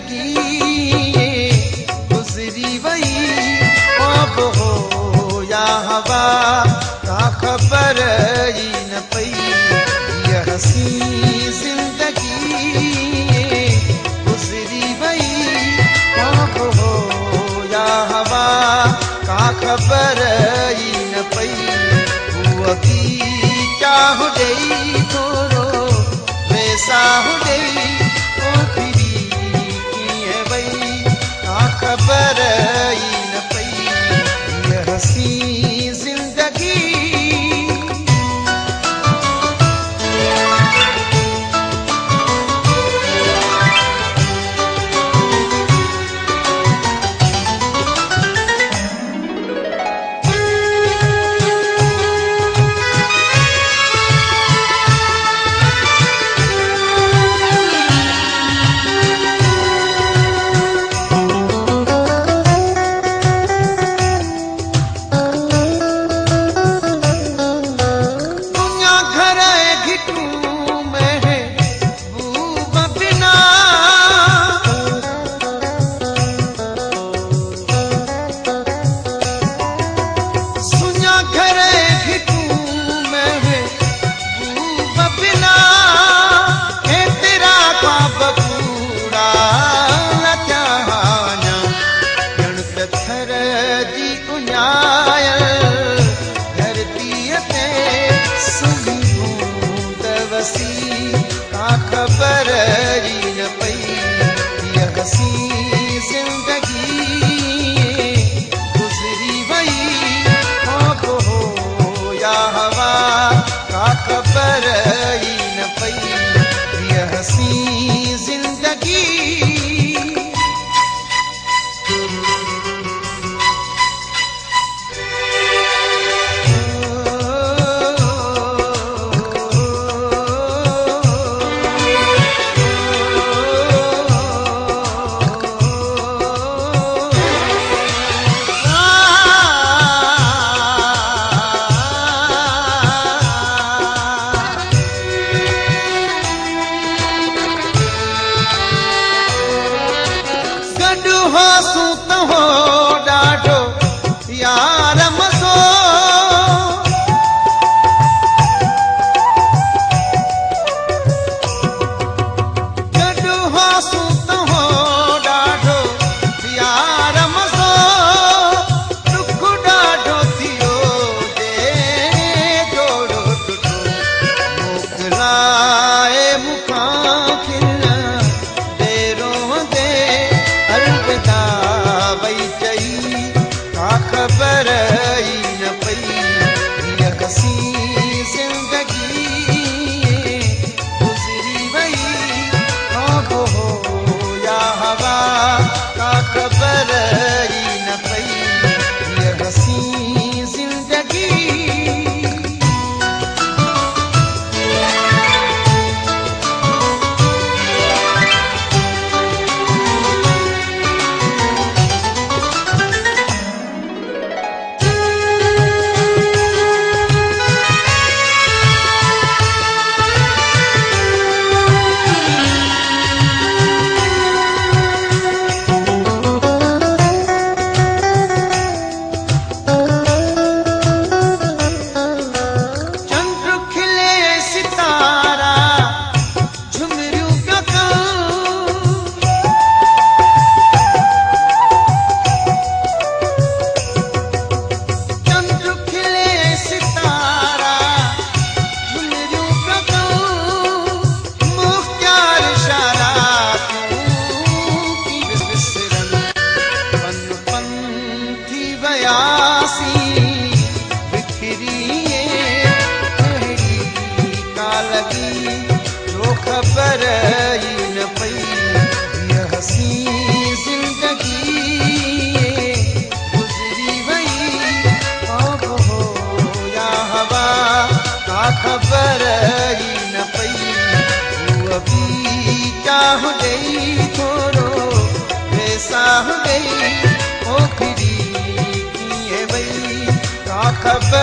जिंदगी गुजरी वही अब हो या हवा का खबर ही न पई। यह हसी जिंदगी गुजरी वही अब हो या हवा का खबर ही न पई। हुआ की चाह गई थोरो वैसा हो गई ओ फिरी किए वही का खबर ही न पई। यह हसी जिंदगी खबर ही न पई। यह हसी जिंदगी गुजरी वही अब हो या हवा का खबर ही न पई। यह हसी जिंदगी सूत हो डाढो यार मज़ो गॾु हो सूत हो डाढो यार मज़ो दुख डाढो थियो जे जोड़ो टुटो मोकिलाए मूंखां खिल देरो दे अलविदा वई चई का खबर ही न पई। यह हसी जिंदगी गुजरी वही अब हो या हवा का खबर ही न पई। यह हसी जिंदगी खबर ही न पई। यह हसी जिंदगी गुजरी वही अब हो या हवा का खबर ही न पई। वो अभी चाह गई थोरो वैसा हो गई ओ फिरी किए वही का खबर